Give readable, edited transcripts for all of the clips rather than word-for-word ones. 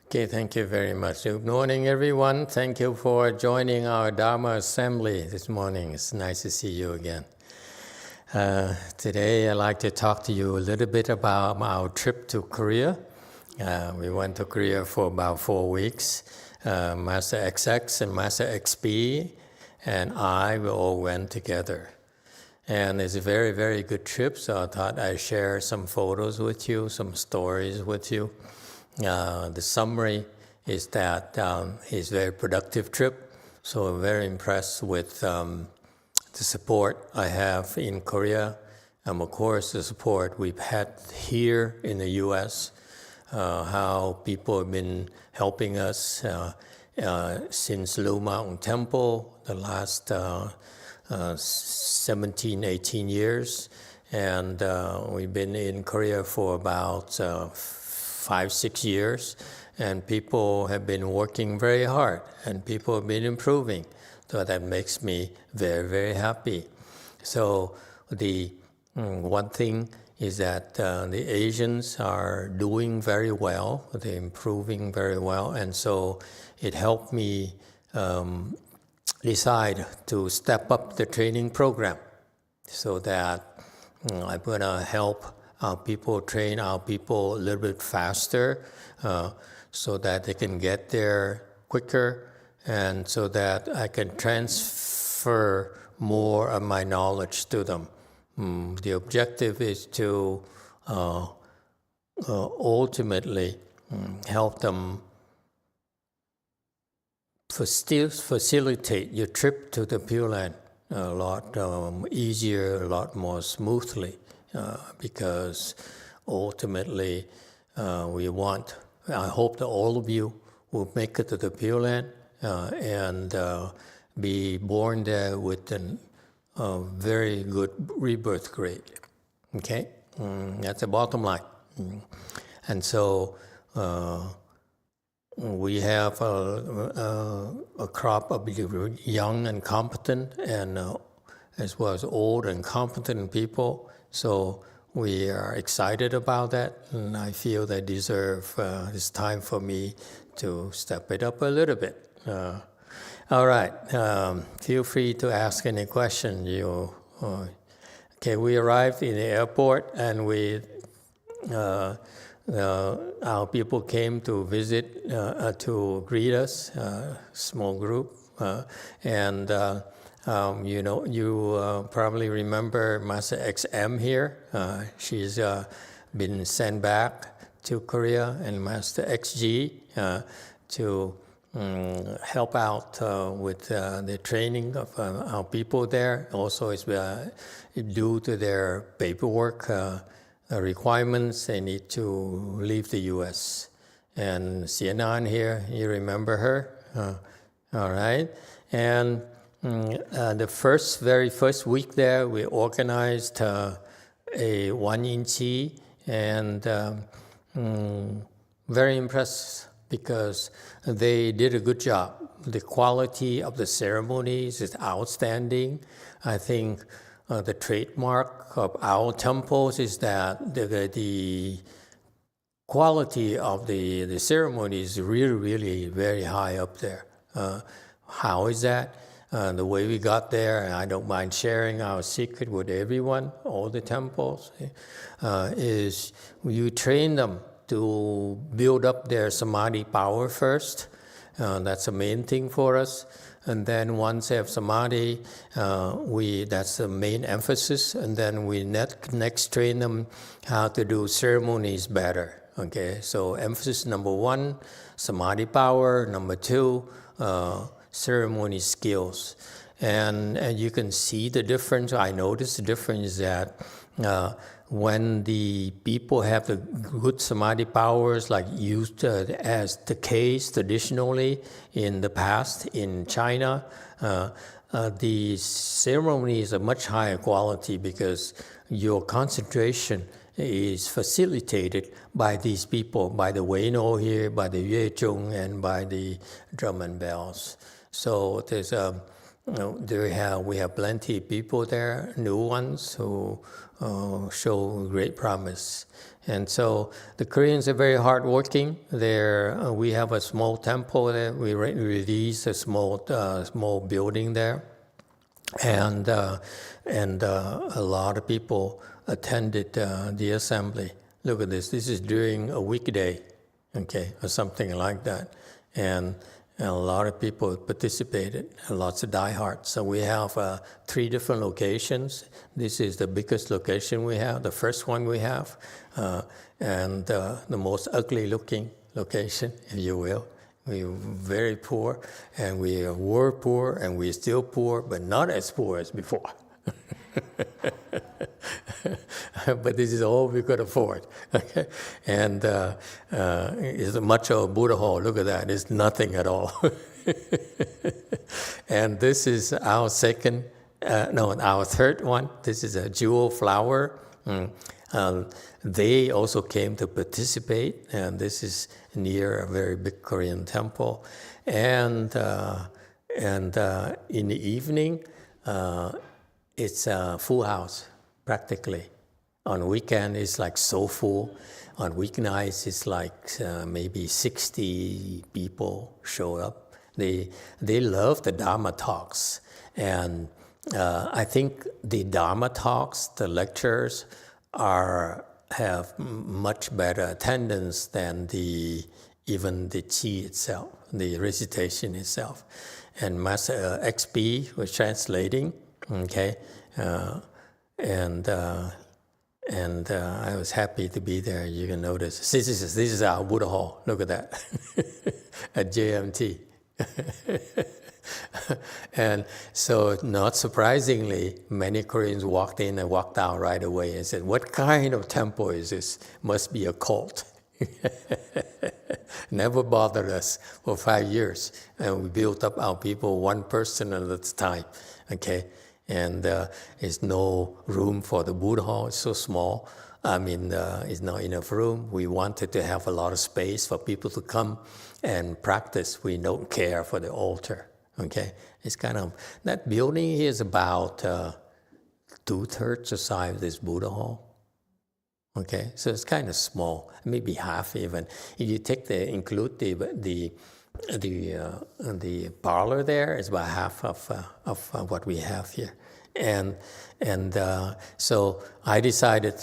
Okay, thank you very much. Good morning, everyone. Thank you for joining our Dharma assembly this morning. It's nice to see you again. Today, I'd like to talk to you a little bit about our trip to Korea. We went to Korea for about 4 weeks. Master XX and Master XP and we all went together. And it's a very, very good trip, so I thought I'd share some photos with you, some stories with you. The summary is that it's a very productive trip, so I'm very impressed with the support I have in Korea, and of course the support we've had here in the U.S., how people have been helping us since Lu Mountain Temple the last 17, 18 years, and we've been in Korea for about 5, 6 years, and people have been working very hard, and people have been improving. So that makes me very, very happy. So the one thing is that the Asians are doing very well, they're improving very well, and so it helped me decide to step up the training program so that I'm going to help our people, train our people a little bit faster so that they can get there quicker and so that I can transfer more of my knowledge to them. The objective is to ultimately help them facilitate your trip to the Pureland a lot easier, a lot more smoothly. Because ultimately I hope that all of you will make it to the Pureland and be born there with a very good rebirth rate. Okay? That's the bottom line. And so we have a crop of young and competent and as well as old and competent people. So we are excited about that, and I feel they deserve it's time for me to step it up a little bit. All right, feel free to ask any question. Okay, we arrived in the airport, and our people came to visit, to greet us, small group, and you probably remember Master XM here. She's been sent back to Korea, and Master XG to help out with the training of our people there. Also, it's due to their paperwork requirements, they need to leave the U.S. And Sianan here, you remember her? All right. And the very first week there, we organized a 1-inch and very impressed because they did a good job. The quality of the ceremonies is outstanding. I think the trademark of our temples is that the quality of the ceremony is really, really very high up there. How is that? The way we got there, and I don't mind sharing our secret with everyone, all the temples, is you train them to build up their samadhi power first. That's the main thing for us. And then once they have samadhi, that's the main emphasis. And then we next train them how to do ceremonies better. Okay, so emphasis number 1, samadhi power. Number 2, ceremony skills. And you can see the difference. I noticed the difference that when the people have the good samadhi powers, like used as the case traditionally in the past in China, the ceremony is a much higher quality because your concentration is facilitated by these people, by the Weino here, by the Yue Zhong, and by the drum and bells. So there's we have plenty of people there, new ones who show great promise. And so the Koreans are very hardworking. We have a small temple there. We released a small building there, and a lot of people attended the assembly. Look at this. This is during a weekday, okay, or something like that, and a lot of people participated, and lots of diehards. So we have 3 different locations. This is the biggest location we have, the first one we have, and the most ugly-looking location, if you will. We were very poor, and we were poor, and we're still poor, but not as poor as before. But this is all we could afford. Okay? And it's much of a Buddha hall. Look at that. It's nothing at all. And this is our our third one. This is a jewel flower. They also came to participate, and this is near a very big Korean temple. And in the evening, it's a full house, practically. On weekend, it's like so full. On weeknights, it's like maybe 60 people show up. They love the Dharma talks. And I think the Dharma talks, the lectures, have much better attendance than even the qi itself, the recitation itself. And Master XP was translating, okay, and I was happy to be there. You can notice this is our Buddha hall. Look at that at JMT. And so, not surprisingly, many Koreans walked in and walked out right away and said, "What kind of temple is this? Must be a cult." Never bothered us for 5 years, and we built up our people 1 person at a time. Okay. And there's no room for the Buddha hall. It's so small. It's not enough room. We wanted to have a lot of space for people to come and practice. We don't care for the altar. Okay, it's kind of, that building is about 2/3 the size of this Buddha hall. Okay, so it's kind of small, maybe half even. If you include the parlor there, is about half of what we have here. And so I decided,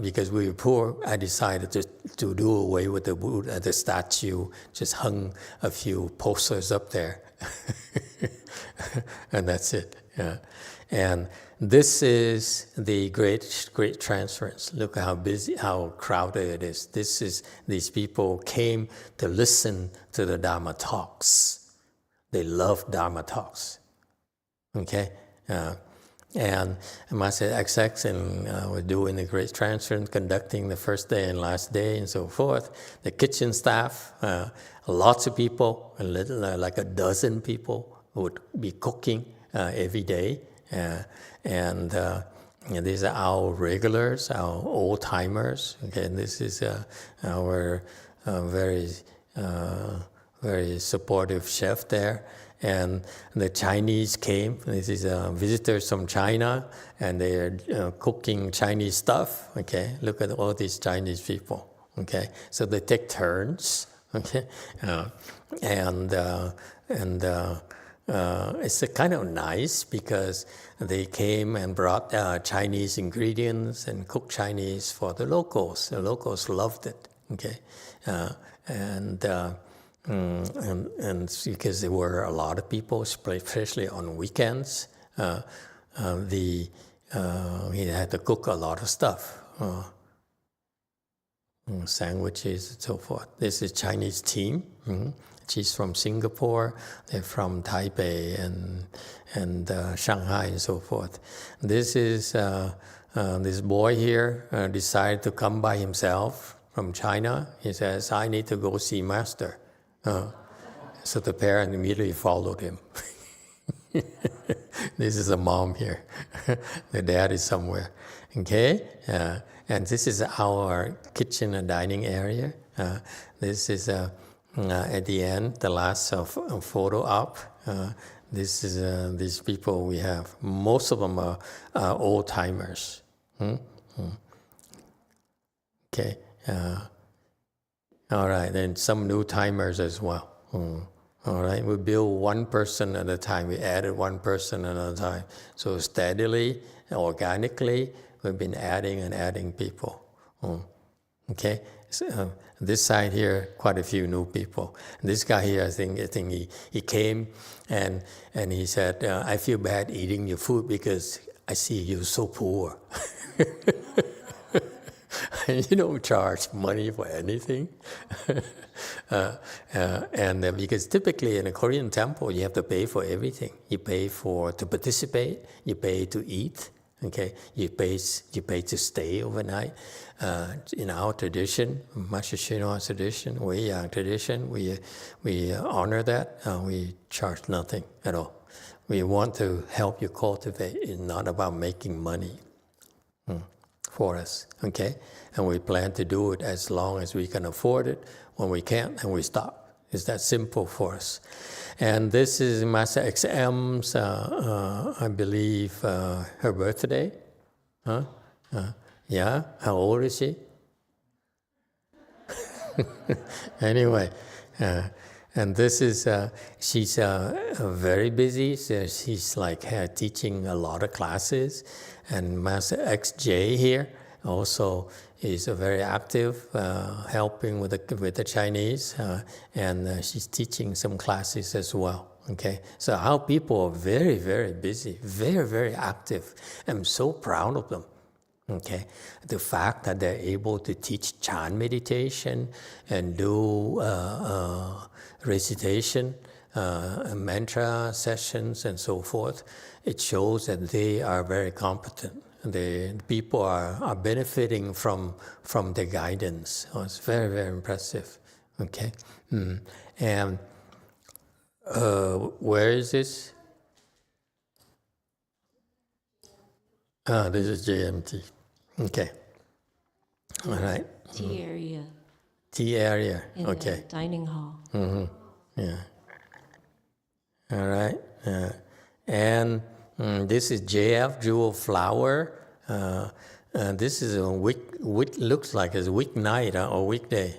because we were poor, I decided to do away with the Buddha, the statue, just hung a few posters up there. And that's it. Yeah. And this is the great transference. Look how busy, how crowded it is. These people came to listen to the Dharma talks. They love Dharma talks. Okay? And Master XX was doing the great transference, conducting the first day and last day and so forth. The kitchen staff, lots of people, like a dozen people would be cooking every day. And these are our regulars, our old-timers. Okay, and this is our very supportive chef there. And the Chinese came. This is visitors from China, and they are cooking Chinese stuff. Okay, look at all these Chinese people. Okay, so they take turns. Okay, it's kind of nice because they came and brought Chinese ingredients and cooked Chinese for the locals. The locals loved it. Okay, and because there were a lot of people, especially on weekends, he had to cook a lot of stuff, sandwiches and so forth. This is Chinese team. She's from Singapore. They're from Taipei and Shanghai and so forth. This is this boy here decided to come by himself from China. He says, "I need to go see Master." So the parent immediately followed him. This is a mom here. The dad is somewhere. Okay? And this is our kitchen and dining area. This is at the end, the last photo up. This is these people we have. Most of them are old timers. Okay. All right, and some new timers as well. All right, we build one person at a time. We added one person at a time. So steadily, organically, we've been adding and adding people. Okay, so, this side here, quite a few new people. This guy here, I think he came and he said, I feel bad eating your food because I see you're so poor. You don't charge money for anything. And because typically in a Korean temple, you have to pay for everything. You pay to participate, you pay to eat, okay? You pay to stay overnight. In our tradition, Master Shinwa's tradition, Weiyang tradition, we honor that. We charge nothing at all. We want to help you cultivate. It's not about making money. For us, okay? And we plan to do it as long as we can afford it. When we can't, then we stop. It's that simple for us. And this is Master XM's, I believe, her birthday. Huh? Yeah? How old is she? Anyway, and this is, she's very busy. So she's like teaching a lot of classes. And Master XJ here also is very active, helping with the Chinese, and she's teaching some classes as well. Okay, so our people are very, very busy, very, very active. I'm so proud of them. Okay, the fact that they're able to teach Chan meditation and do recitation, mantra sessions, and so forth, it shows that they are very competent. The people are benefiting from their guidance. Oh, it's very, very impressive. Okay, and where is this? This is JMT. Okay. All right. Tea area. Tea area. In okay. The dining hall. Yeah. All right. And this is JF Jewel Flower. This is a looks like it's weeknight or weekday.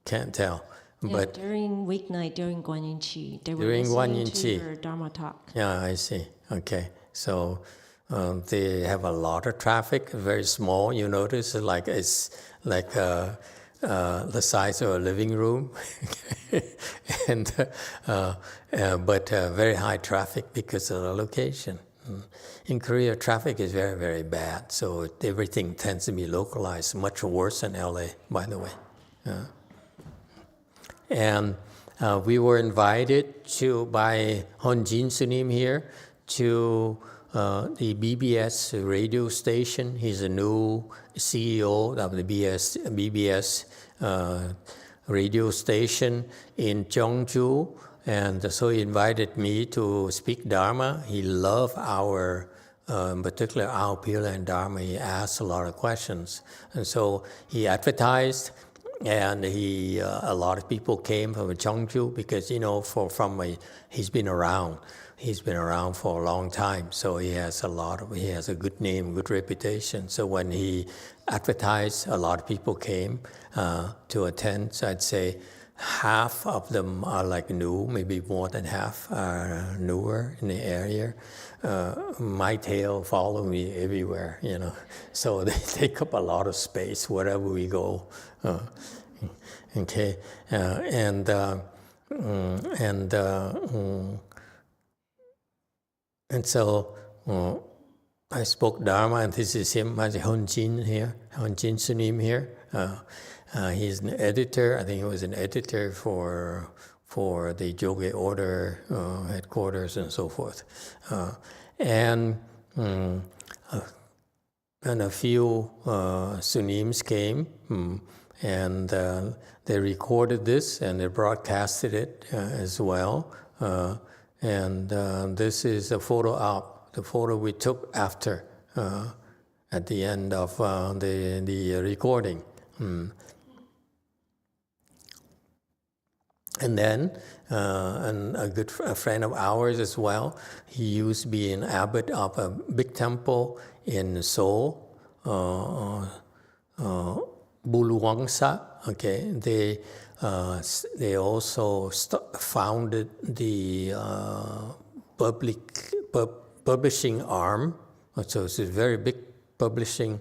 Can't tell. Yeah, but during weeknight, during Guanyin Qi, they were during listening Guanyin to Qi. her Dharma talk. Yeah, I see. Okay. So they have a lot of traffic, very small. You notice it's like the size of a living room, and but very high traffic because of the location. In Korea, traffic is very, very bad, so everything tends to be localized, much worse than LA, by the way. And we were invited by Honjin Sunim here to the BBS radio station. He's a new CEO of the BBS radio station in Jeongju. And so he invited me to speak Dharma. He loved in particular our Pureland Dharma. He asked a lot of questions. And so he advertised, and a lot of people came from Jeongju because, he's been around. He's been around for a long time, so he has a good name, good reputation. So when he advertised, a lot of people came to attend. So I'd say half of them are like new, maybe more than half are newer in the area. My tail follow me everywhere, So they take up a lot of space wherever we go. Okay, and so I spoke Dharma, and this is him, Honjin here, Honjin Sunim here. He's an editor. I think he was an editor for the Jogye Order headquarters and so forth. And a few Sunims came, and they recorded this and they broadcasted it as well. And this is a photo op, the photo we took after, at the end of the recording. And then, and a friend of ours as well, he used to be an abbot of a big temple in Seoul, Buluwangsa. Okay, they also founded the publishing arm. So it's a very big publishing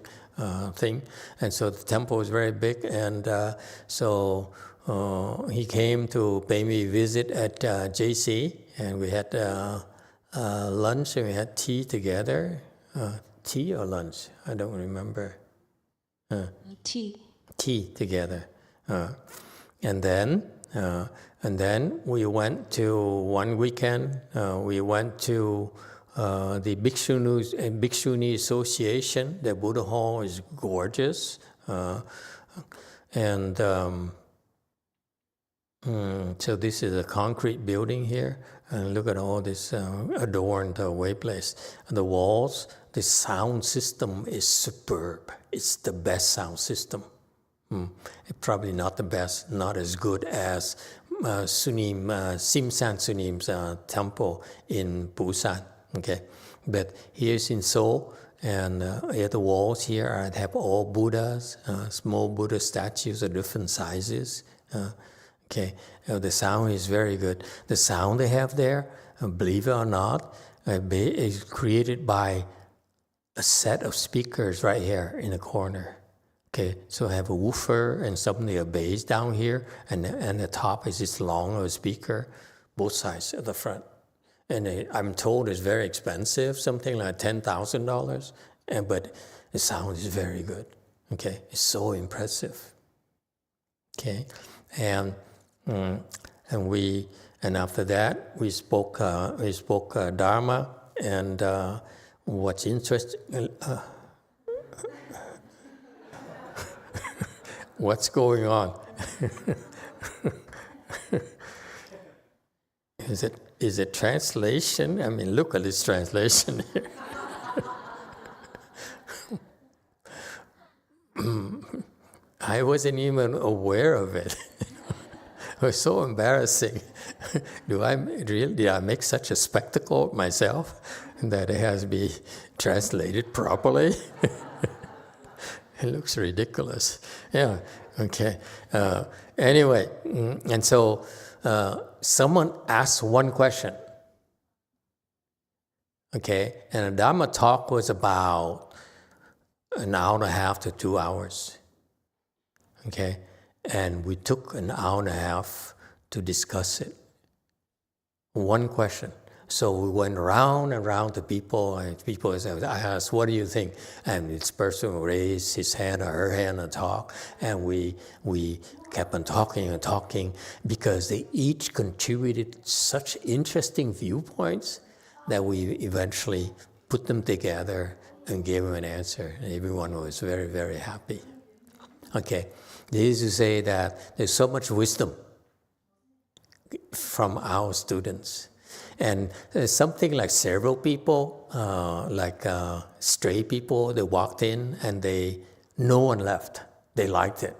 thing, and so the temple was very big, and so he came to pay me a visit at JC, and we had lunch and we had tea together. Tea or lunch? I don't remember. Tea together, and then we went to one weekend. We went to the Bhikshuni Association. The Buddha Hall is gorgeous, and so this is a concrete building here. And look at all this adorned way place. And the walls, the sound system is superb. It's the best sound system. Probably not the best, not as good as Simsan Sunim's temple in Busan. Okay, but here's in Seoul, and at the walls here have all Buddhas, small Buddha statues of different sizes. Okay, the sound is very good. The sound they have there, believe it or not, is created by a set of speakers right here in the corner. Okay, so I have a woofer and something, a bass down here, and the top is this long speaker, both sides of the front. And I'm told it's very expensive, something like $10,000, but the sound is very good. Okay, it's so impressive. Okay, and after that we spoke Dharma, and what's interesting. What's going on? Is it translation? I mean, look at this translation here. I wasn't even aware of it. It was so embarrassing. Did I make such a spectacle myself that it has to be translated properly? It looks ridiculous. Yeah, okay. Anyway, and so someone asked one question. Okay, and the Dharma talk was about an hour and a half to 2 hours. Okay, and we took an hour and a half to discuss it. One question. So we went round and round to people, and people said, I asked, what do you think? And this person raised his hand or her hand and talk, and we kept on talking and talking, because they each contributed such interesting viewpoints that we eventually put them together and gave them an answer. And everyone was very, very happy. Okay, this is to say that there's so much wisdom from our students. And something like several people, stray people, they walked in and no one left. They liked it.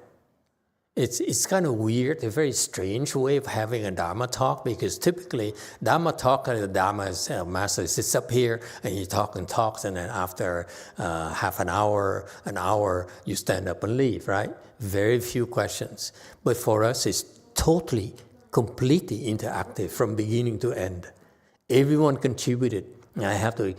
It's kind of weird, a very strange way of having a Dharma talk, because typically Dharma talk, the Dharma master sits up here and he talks, and then after half an hour, you stand up and leave, right? Very few questions. But for us, it's totally, completely interactive from beginning to end. Everyone contributed. I have to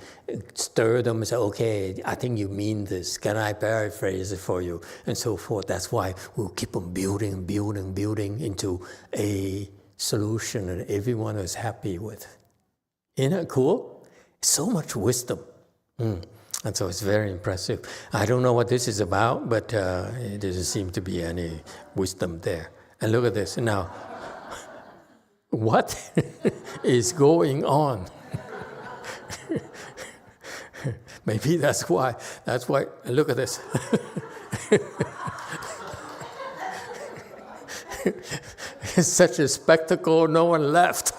stir them and say, okay, I think you mean this. Can I paraphrase it for you? And so forth. That's why we'll keep on building into a solution that everyone is happy with. Isn't that cool? So much wisdom. And so it's very impressive. I don't know what this is about, but there doesn't seem to be any wisdom there. And look at this. Now, what is going on? Maybe that's why. Look at this. It's such a spectacle, no one left.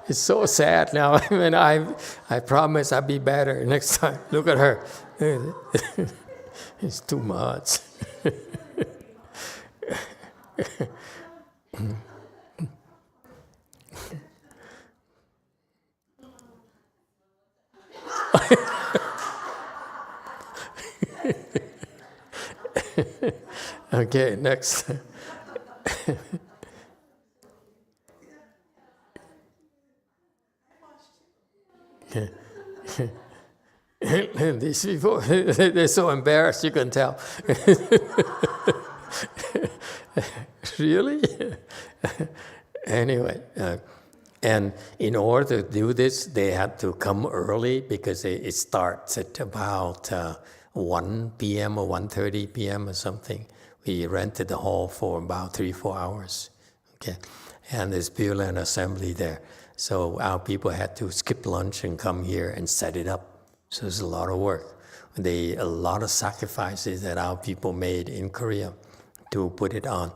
It's so sad now. I mean, I promise I'll be better next time. Look at her. It's too much. Okay, next. These people, they're so embarrassed, you can tell. Really? Anyway, and in order to do this, they had to come early because it starts at about 1 p.m. or 1:30 p.m. or something. We rented the hall for about 3-4 hours. Okay, and there's Pureland assembly there. So our people had to skip lunch and come here and set it up. So it's a lot of work. A lot of sacrifices that our people made in Korea to put it on.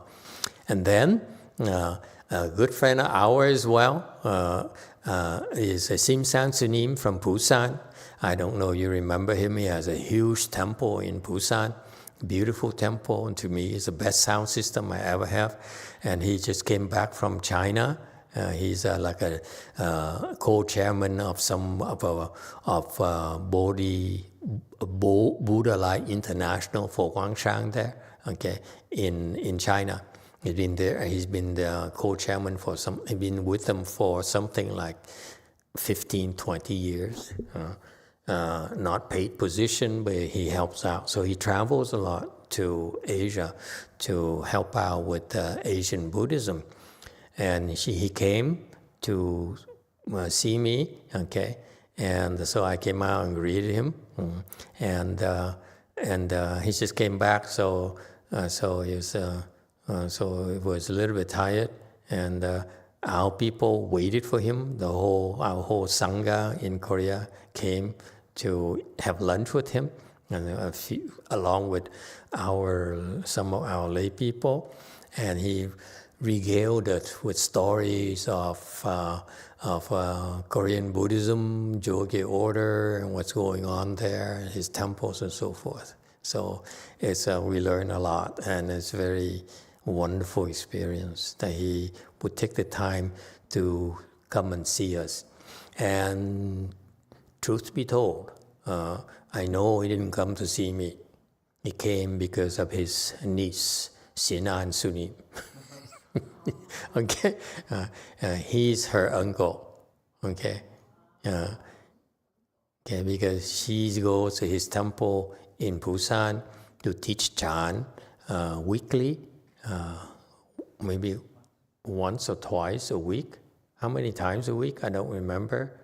And then a good friend of ours as well is Sim San Sunim from Busan. I don't know if you remember him. He has a huge temple in Busan, beautiful temple, and to me it's the best sound system I ever have. And he just came back from China. He's like a co-chairman of Buddha Light International for Guangshan there, okay, in China. He's been there. He's been the co-chairman for he's been with them for something like 15, 20 years. Not paid position, but he helps out. So he travels a lot to Asia to help out with Asian Buddhism. And he came to see me, okay, and so I came out and greeted him, and he just came back. So he was he was a little bit tired, and our people waited for him. Our whole sangha in Korea came to have lunch with him, and along with some of our lay people, and he regaled us with stories of Korean Buddhism, Jogye order, and what's going on there, his temples and so forth. So we learn a lot, and it's a very wonderful experience that he would take the time to come and see us. And truth be told, I know he didn't come to see me. He came because of his niece, Sinan Sunim. Okay, he's her uncle. Okay, because she goes to his temple in Busan to teach Chan weekly, maybe once or twice a week. How many times a week? I don't remember.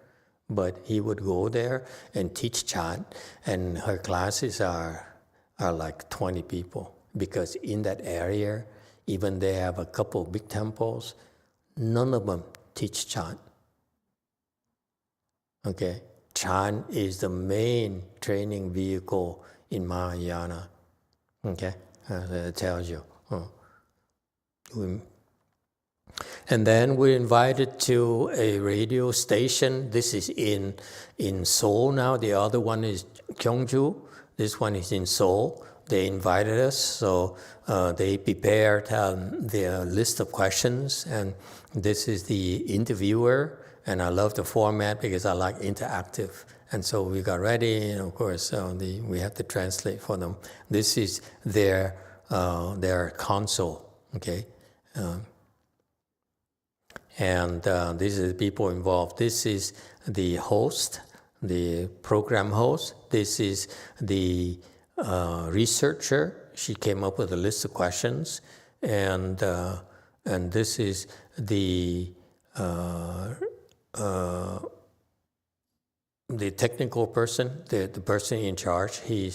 But he would go there and teach Chan, and her classes are like 20 people, because in that area, even they have a couple of big temples, none of them teach Chan. Okay, Chan is the main training vehicle in Mahayana. Okay, that tells you. And then we're invited to a radio station. This is in Seoul now. The other one is Gyeongju. This one is in Seoul. They invited us, so they prepared their list of questions, and this is the interviewer, and I love the format because I like interactive. And so we got ready, and of course we have to translate for them. This is their console, okay? And these are the people involved. This is the host, the program host. This is the researcher. She came up with a list of questions, and this is the technical person, the person in charge. He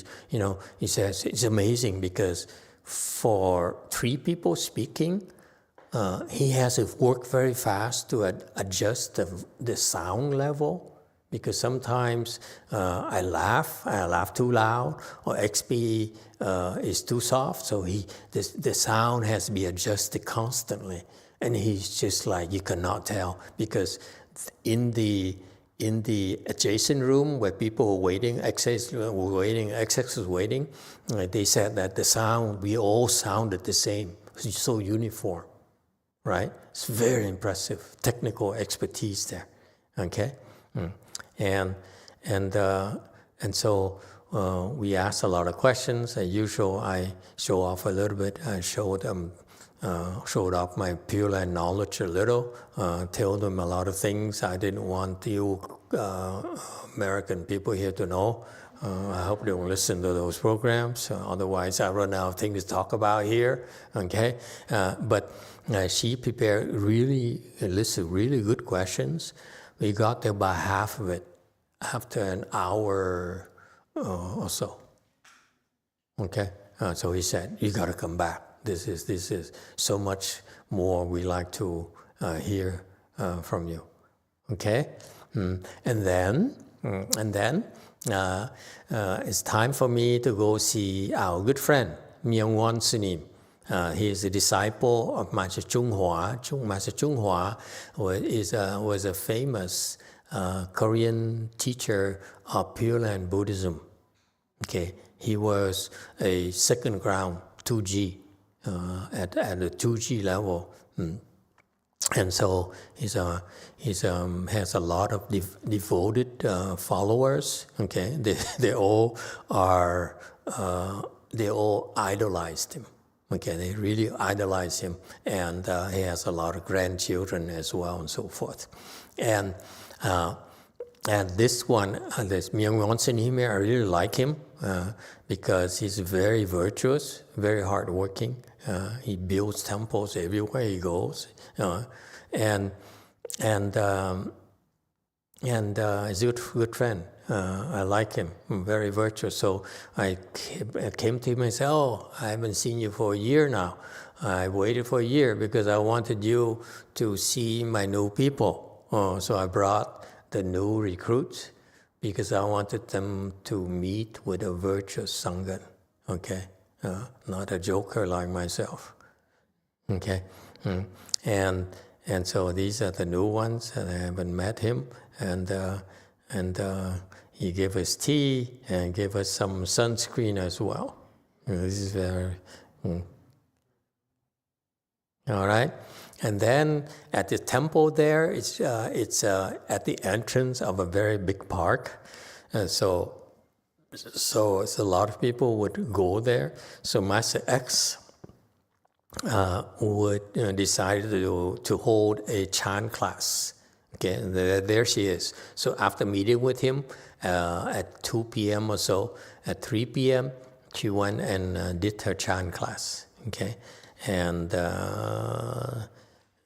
says it's amazing because for 3 people speaking, he has to work very fast to adjust the sound level. Because sometimes I laugh too loud, or XP is too soft, so the sound has to be adjusted constantly. And he's just like, you cannot tell, because in the adjacent room where people were waiting, XS was waiting, they said that the sound, we all sounded the same. so uniform, right? It's very impressive technical expertise there, okay? And so we asked a lot of questions. As usual, I show off a little bit. I showed off my Pureland knowledge a little, tell them a lot of things I didn't want you American people here to know. I hope they will listen to those programs. Otherwise, I run out of things to talk about here. Okay, but she prepared a list of really good questions. We got there by half of it after an hour or so. Okay, so he said, "You got to come back. This is so much more we like to hear from you." Okay, and then it's time for me to go see our good friend YongHua. He is a disciple of Master YongHua. Master YongHua was a famous Korean teacher of Pureland Buddhism. Okay, he was a second ground 2G at the 2G level. And so he has a lot of devoted followers. Okay, they all idolized him. Okay, they really idolize him, and he has a lot of grandchildren as well, and so forth. And this one, this YongHua, I really like him because he's very virtuous, very hardworking. He builds temples everywhere he goes, and he's a good friend. I like him, very virtuous. So I came to him and said, "Oh, I haven't seen you for a year now. I waited for a year because I wanted you to see my new people. So I brought the new recruits because I wanted them to meet with a virtuous Sangha, okay? Not a joker like myself, okay? And so these are the new ones, and I haven't met him, and he gave us tea and gave us some sunscreen as well. This is very... All right? And then at the temple there, it's at the entrance of a very big park. And so a lot of people would go there. So Master X would decide to hold a chant class. Okay, and there she is. So after meeting with him at 2 p.m. or so, at 3 p.m., she went and did her chant class. Okay, and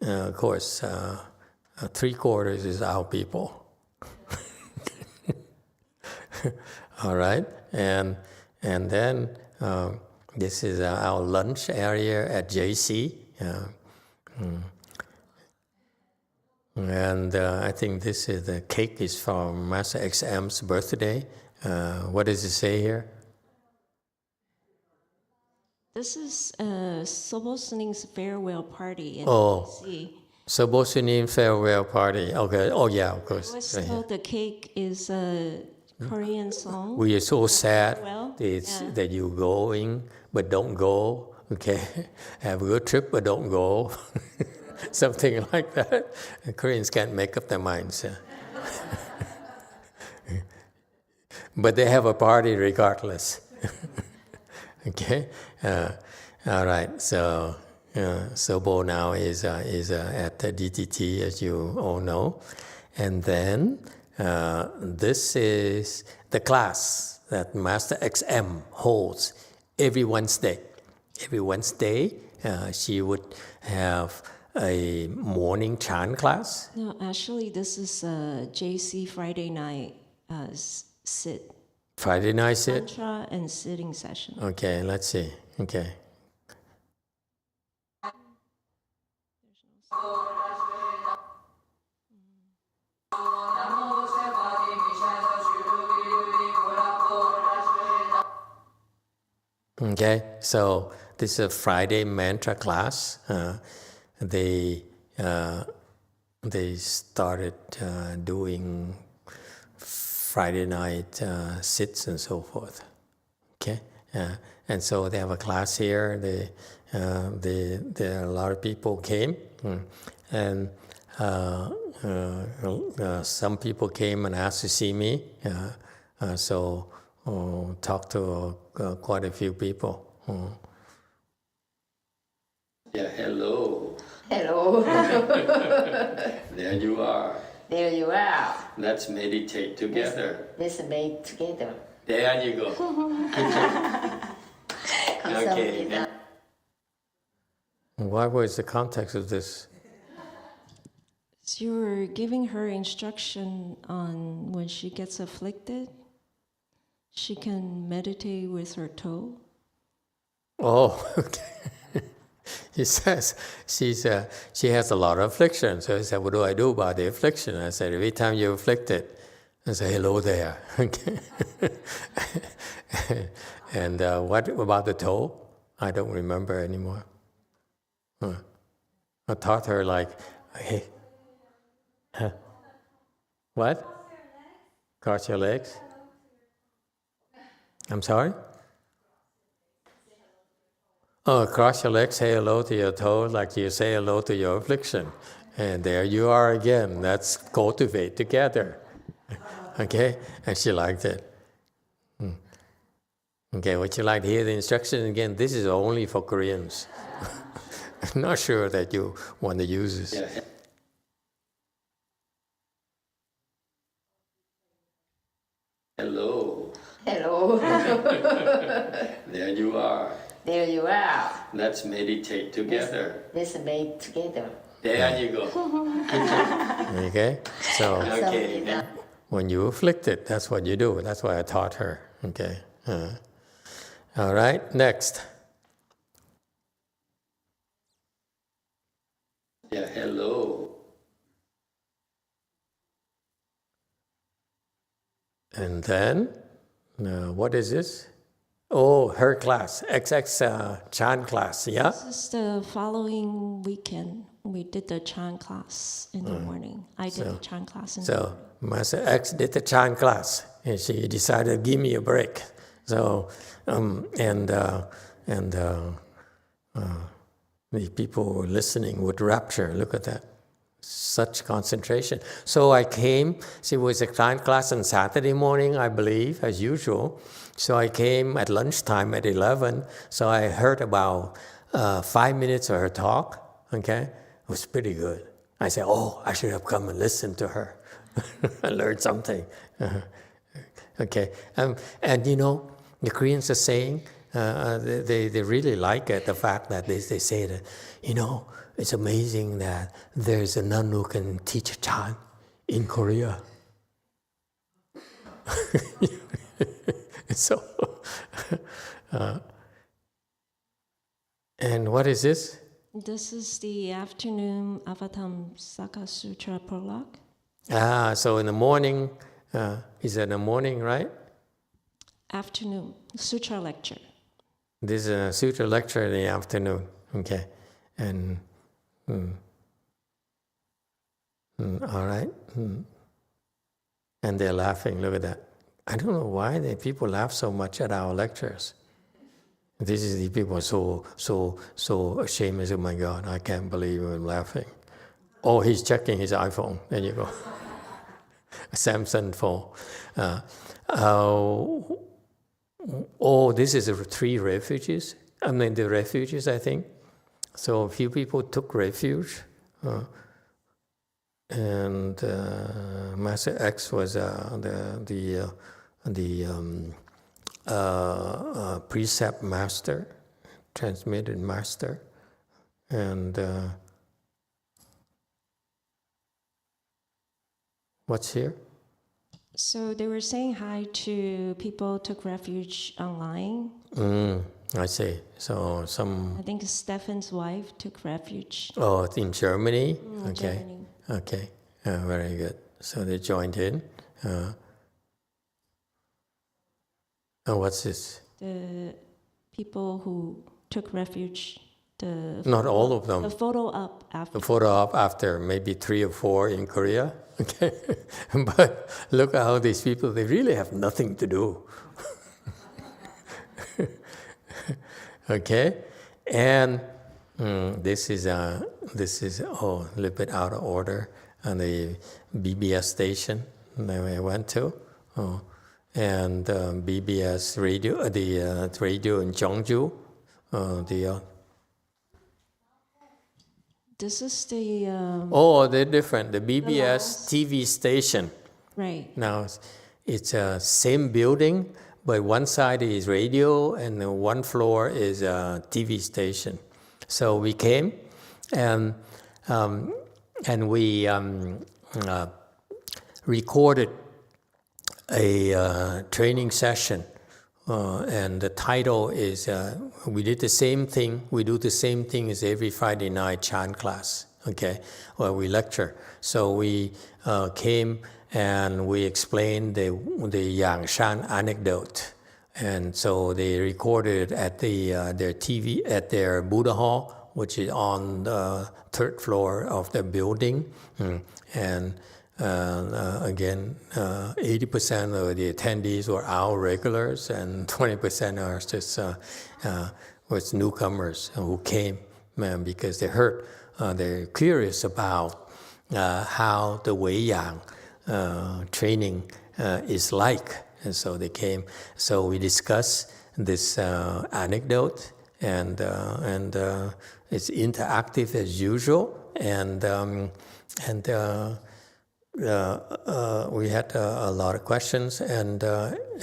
of course, 3/4 is our people. All right, and then this is our lunch area at JC. And I think the cake is from Master XM's birthday. What does it say here? This is Sobosuning's farewell party in DC. Sobosuning farewell party. Okay. Oh yeah, of course. I was told the cake is a Korean song. We are so sad Yeah. that you're going, but don't go. Okay, have a good trip, but don't go. Something like that. And Koreans can't make up their minds. But they have a party regardless. Okay. All right. So Sobo now is at the DTT, as you all know, and then this is the class that Master XM holds every Wednesday. Every Wednesday, she would have a morning chant class. No, actually, this is JC Friday night sit. Friday night sit? Mantra and sitting session. Okay, let's see. Okay. Okay, so this is a Friday mantra class. They started doing Friday night sits and so forth. Okay, and so they have a class here. There a lot of people came, and some people came and asked to see me. So talked to quite a few people. Yeah, hello. Hello. There you are. There you are. Let's meditate together. Let's make together. There you go. Okay. What was the context of this? So you were giving her instruction on when she gets afflicted, she can meditate with her toe. Oh, okay. He says she has a lot of affliction. So he said, what do I do about the affliction? I said, every time you're afflicted, I say, hello there. Okay. And what about the toe? I don't remember anymore. I taught her like, hey, what? Cross your legs? I'm sorry? Oh, cross your legs, say hello to your toe like you say hello to your affliction. And there you are again. Let's cultivate together. Okay? And she liked it. Okay, would you like to hear the instruction again? This is only for Koreans. I'm not sure that you want to use this. Yeah. Hello. Hello. There you are. There you are. Let's meditate together. Let's make together. There you go. Okay? So, okay. When you're afflicted, that's what you do. That's why I taught her. Okay? All right, next. Yeah, hello. And then, what is this? Oh, her class, XX Chan class, yeah? This is the following weekend. We did the Chan class in the morning. I did the Chan class in the morning. So, Master X did the Chan class, and she decided to give me a break. So, the people were listening with rapture. Look at that. Such concentration. So I came, it was a client class on Saturday morning, I believe, as usual. So I came at lunchtime at 11. So I heard about 5 minutes of her talk. Okay? It was pretty good. I said, oh, I should have come and listened to her. I learned something. Okay. And you know, the Koreans are saying, they really like it, the fact that they say that, you know, it's amazing that there's a nun who can teach Chan in Korea. So, and what is this? This is the afternoon Avatam Saka Sutra prologue. So in the morning, is it in the morning, right? Afternoon, Sutra lecture. This is a Sutra lecture in the afternoon, okay. And, all right. And they're laughing, look at that. I don't know why people laugh so much at our lectures. This is the people so ashamed. As, oh my God, I can't believe I'm laughing. Oh, he's checking his iPhone. There you go. Samsung phone. Oh, this is 3 refuges. I mean, the refuges, I think. So a few people took refuge. And Master X was the precept master, transmitted master. And what's here? So they were saying hi to people took refuge online. I see. So I think Stefan's wife took refuge. Oh, in Germany? Okay. Germany. Okay. Very good. So they joined in. And what's this? The people who took refuge. Not all of them. The photo up after. The photo up after, maybe 3 or 4 in Korea. Okay. But look at how these people, they really have nothing to do. Okay? And this is a little bit out of order. On the BBS station that I went to, and BBS radio, the radio in Jeonju, This is the they're different. The BBS TV station. right. Now it's a same building, but one side is radio and one floor is a TV station. So we came, and we recorded a training session, and the title is we did the same thing. We do the same thing as every Friday night chant class. Okay, where we lecture. So we came and we explained the Yangshan anecdote, and so they recorded at their TV at their Buddha Hall, which is on the third floor of the building. And again, 80% of the attendees were our regulars, and 20% are just was newcomers who came because they heard, they're curious about how the Wei Yang training is like, and so they came. So we discussed this anecdote, and it's interactive as usual, and we had a lot of questions, and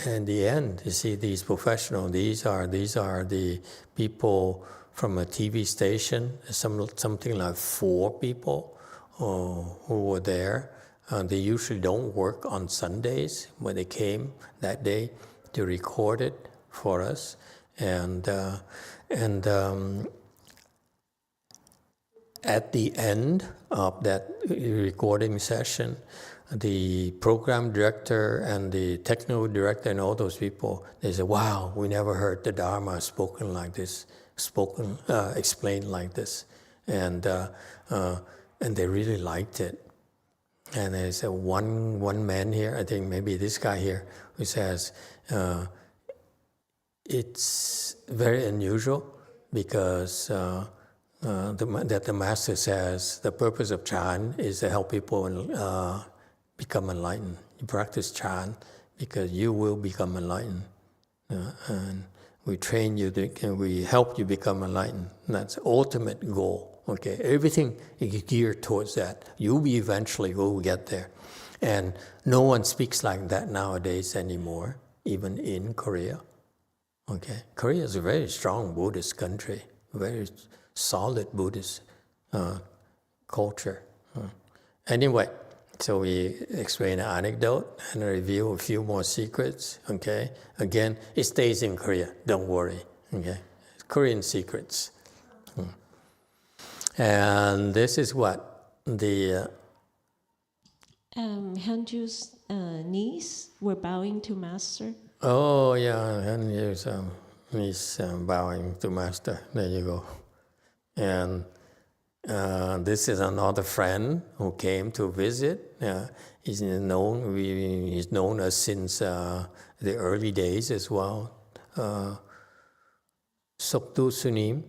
in the end, you see these professionals. These are the people from a TV station. Something like 4 people who were there. They usually don't work on Sundays, but they came that day to record it for us, and at the end of that recording session, the program director and the technical director and all those people, they said, "Wow, we never heard the Dharma spoken like this, explained like this," and they really liked it. And there's one man here, I think maybe this guy here, who says it's very unusual because that the master says the purpose of chant is to help people become enlightened. You practice chant because you will become enlightened, and we train you, we help you become enlightened. And that's the ultimate goal. Okay, everything is geared towards that. You eventually will get there, and no one speaks like that nowadays anymore, even in Korea. Okay, Korea is a very strong Buddhist country, very solid Buddhist culture. Anyway, so we explain an anecdote and review a few more secrets. Okay, again, it stays in Korea. Don't worry. Okay, Korean secrets. And this is what the Hyunju's niece were bowing to Master. oh yeah, and he's bowing to Master. There you go. And this is another friend who came to visit. He's known us since the early days as well. Soktu Sunim.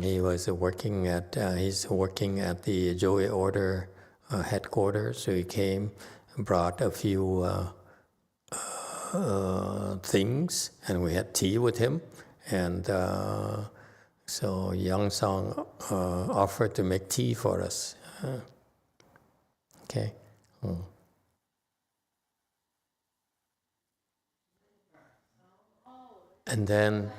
He was working at the Joy Order headquarters. So he came and brought a few things, and we had tea with him. And so Young Song offered to make tea for us. Okay. And then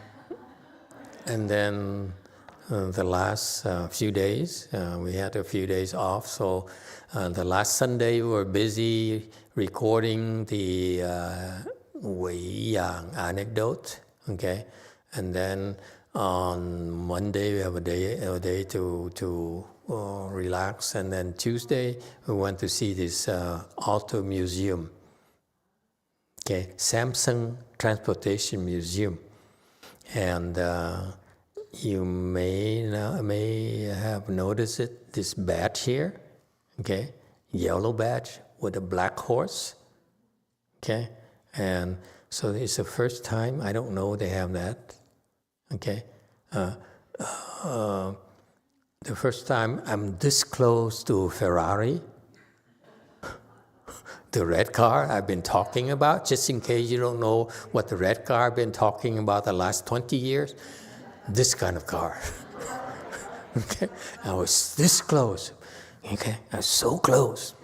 the last few days, we had a few days off. So the last Sunday we were busy recording the Wei Yang anecdote. Okay, and then on Monday we have a day to relax, and then Tuesday we went to see this auto museum. Okay, Samsung Transportation Museum, and you may have noticed it. This badge here, okay, yellow badge with a black horse. Okay, and so it's the first time. I don't know they have that. Okay, the first time I'm this close to Ferrari, the red car I've been talking about, just in case you don't know what the red car I've been talking about the last 20 years, this kind of car. Okay, I was this close. Okay, I was so close.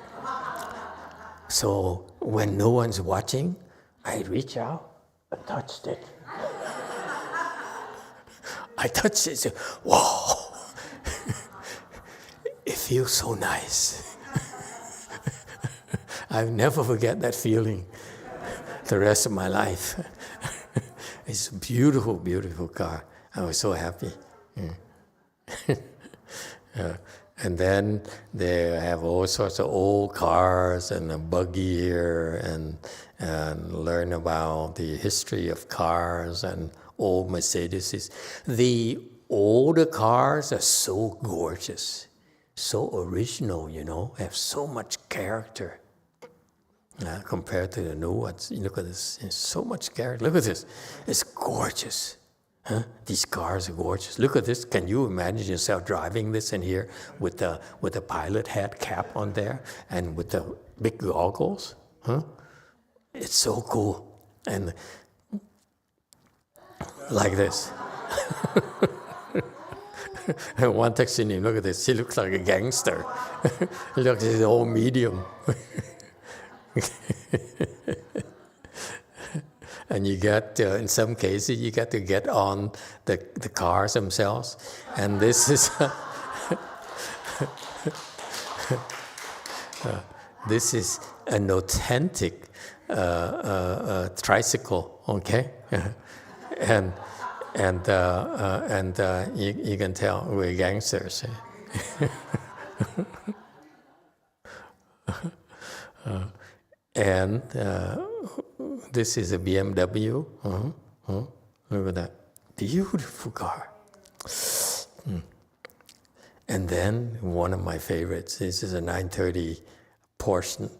So when no one's watching, I reach out and touched it. I touched it, so, whoa! It feels so nice. I'll never forget that feeling the rest of my life. It's a beautiful, beautiful car. I was so happy. And then they have all sorts of old cars and a buggy here, and learn about the history of cars and old Mercedes. The older cars are so gorgeous, so original, have so much character. Compared to the new ones. Look at this, it's so much character. Look at this, it's gorgeous. Huh? These cars are gorgeous. Look at this. Can you imagine yourself driving this in here with the pilot hat cap on there and with the big goggles? Huh? It's so cool. And like this. And one takes in him, look at this. He looks like a gangster. He looks like his old medium. And you get, in some cases, you get to get on the cars themselves. And this is this is an authentic tricycle, okay? and you can tell we're gangsters. And this is a BMW. Look at that. Beautiful car. And then one of my favorites, this is a 930 Porsche,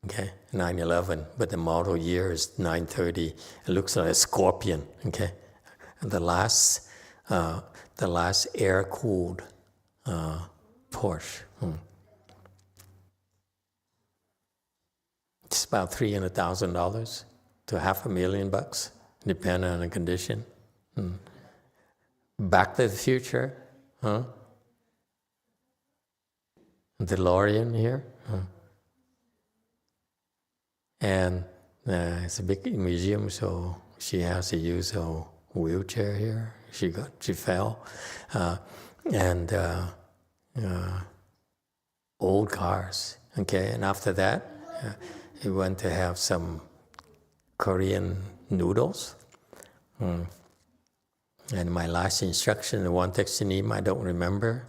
okay, 911, but the model year is 930. It looks like a scorpion, okay. And the last air-cooled Porsche. It's about $300,000 to $500,000, depending on the condition. Back to the Future, DeLorean here, and it's a big museum, so she has to use her wheelchair here. She fell, and old cars. Okay, and after that. We went to have some Korean noodles. And my last instruction, the one text him, I don't remember.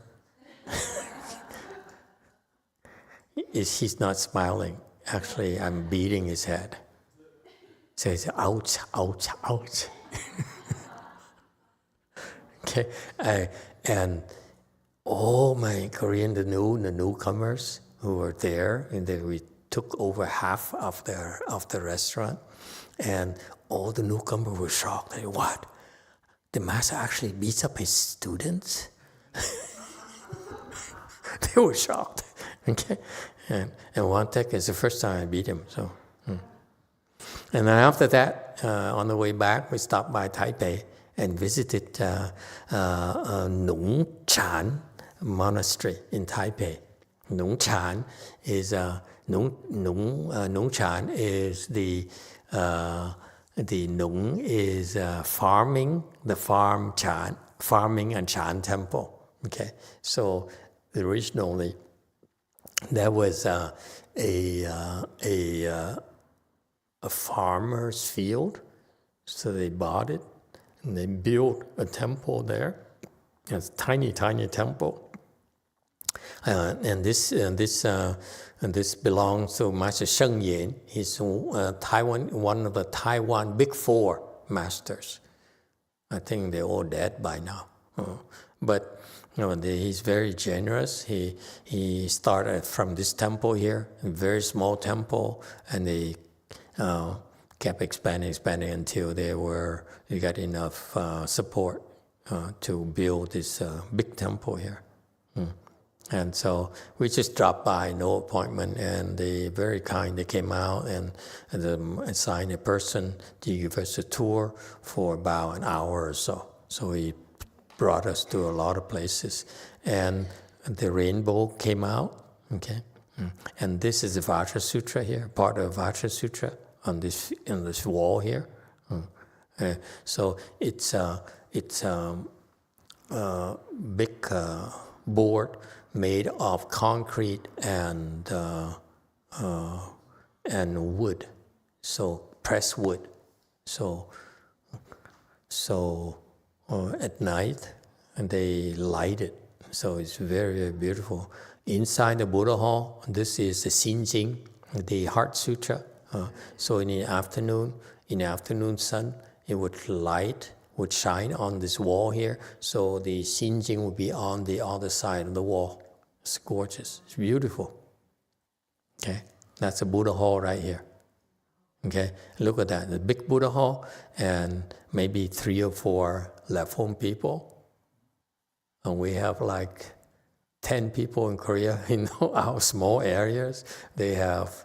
He's not smiling. Actually, I'm beating his head. So he said, ouch, ouch, ouch. Okay, and all my Korean, the newcomers who were there, and we took over half of the restaurant, and all the newcomers were shocked. They, what? The master actually beats up his students? They were shocked. Okay, and one tech is the first time I beat him. So, and then after that, on the way back, we stopped by Taipei and visited Nung Chan Monastery in Taipei. Nung Chan is Nung Chan is the Nung is farming, the farming and Chan temple. Okay, so originally there was a farmer's field, so they bought it and they built a temple there. It's a tiny temple. And this belongs to Master Sheng Yin. He's one of the Taiwan Big Four masters. I think they're all dead by now. But he's very generous. He started from this temple here, a very small temple, and they kept expanding until they got enough support. to build this big temple here. And so we just dropped by, no appointment, and they very kind. They came out and assigned a person to give us a tour for about an hour or so. So he brought us to a lot of places, and the rainbow came out. Okay, and this is the Vajra Sutra here, part of Vajra Sutra on this wall here. So it's a big board made of concrete and wood, so pressed wood. So at night, and they light it. So it's very, very beautiful. Inside the Buddha Hall, this is the Xinjing, the Heart Sutra. So in the afternoon sun, it would shine on this wall here. So the Xinjing would be on the other side of the wall. It's gorgeous. It's beautiful. Okay, that's a Buddha Hall right here. Okay, look at that. The big Buddha Hall, and maybe 3 or 4 left home people. And we have like 10 people in Korea, our small areas. They have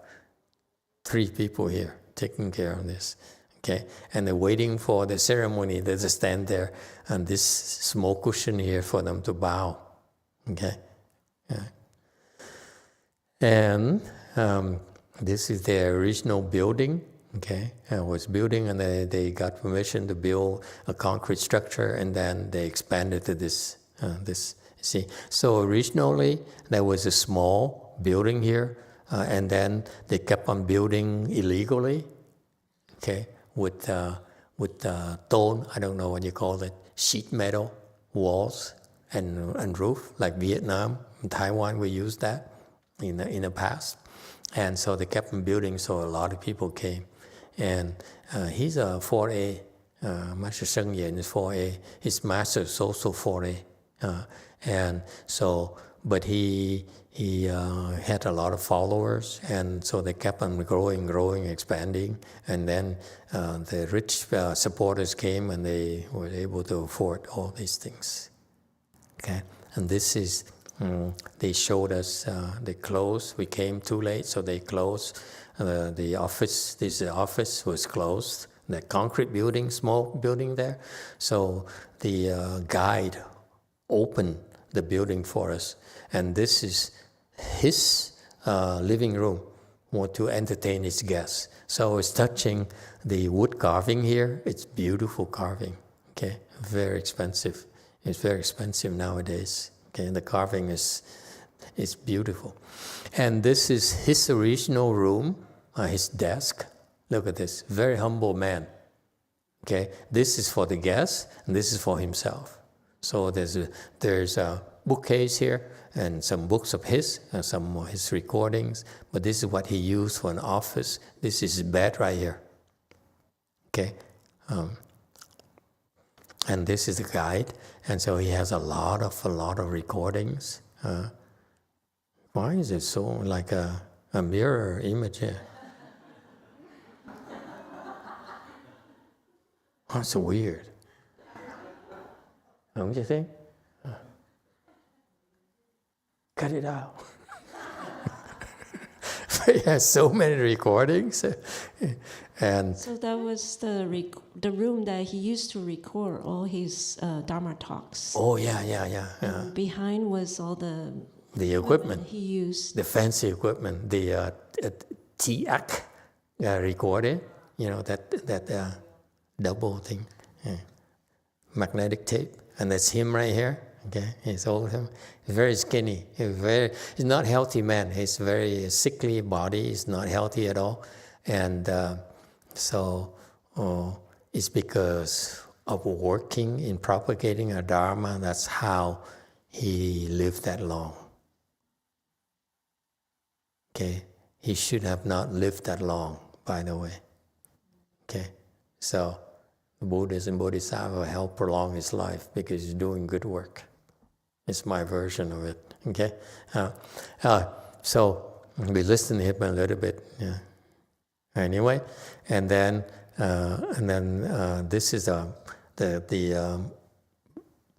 3 people here taking care of this. Okay, and they're waiting for the ceremony. They just stand there, and this small cushion here for them to bow. Okay, yeah. And this is their original building. Okay, it was building, and they got permission to build a concrete structure, and then they expanded to this. See, so originally there was a small building here, and then they kept on building illegally. Okay, with stone, I don't know what you call it, sheet metal walls and roof, like Vietnam and Taiwan. We used that in the past, and so they kept on building. So a lot of people came, and he's a 4A. Master Sheng Yen is 4A. His master is also 4A. And so, but he had a lot of followers, and so they kept on growing, expanding, and then the rich supporters came, and they were able to afford all these things. Okay, and this is, they showed us, they closed. We came too late, so they closed the office. This office was closed. The concrete building, small building there. So the guide opened the building for us, and this is his living room, to entertain his guests. So it's touching the wood carving here. It's beautiful carving. Okay, very expensive. It's very expensive nowadays. Okay, the carving is beautiful, and this is his original room, his desk. Look at this, very humble man. Okay, this is for the guests, and this is for himself. So there's a bookcase here, and some books of his, and some of his recordings. But this is what he used for an office. This is his bed right here. Okay, and this is the guide, and so he has a lot of recordings. Why is it so like a mirror image here? That's weird. Don't you think? Cut it out. He has so many recordings, and so that was the room that he used to record all his Dharma talks. Oh yeah. And behind was all the equipment he used. The fancy equipment, the TAC recorder. That double thing, magnetic tape, and that's him right here. Okay, he's old. He's very skinny. He's not a healthy man. He's very sickly body. He's not healthy at all, and so it's because of working in propagating a Dharma. That's how he lived that long. Okay, he should have not lived that long, by the way. Okay, so Buddhas and Bodhisattvas help prolong his life because he's doing good work. It's my version of it. Okay, so we listen to him a little bit. Yeah. Anyway, and then this is the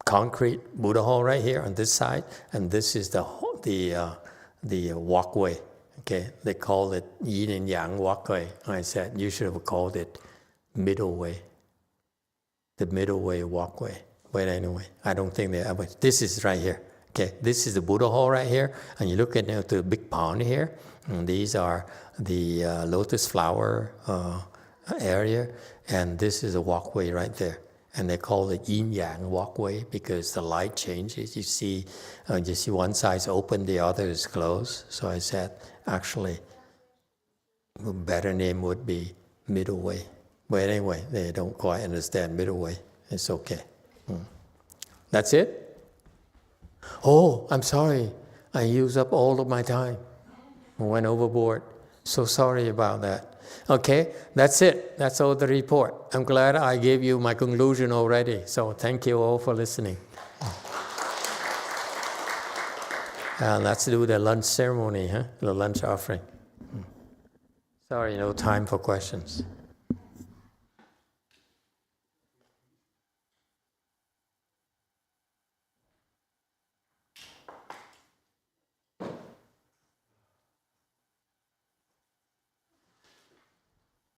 concrete Buddha hall right here on this side, and this is the walkway. Okay, they call it yin and yang walkway. I said you should have called it middle way, the middle way walkway. But anyway, I don't think they ever. This is right here. Okay, this is the Buddha hall right here, and you look at the big pond here, and these are the lotus flower area, and this is a walkway right there. And they call it yin-yang walkway because the light changes. You see one side's open, the other is closed. So I said, actually, a better name would be middle way. But anyway, they don't quite understand middle way. It's okay. That's it? Oh, I'm sorry. I used up all of my time. I went overboard. So sorry about that. Okay, that's it. That's all the report. I'm glad I gave you my conclusion already. So thank you all for listening. Let's do the lunch ceremony, the lunch offering. Sorry, no time for questions.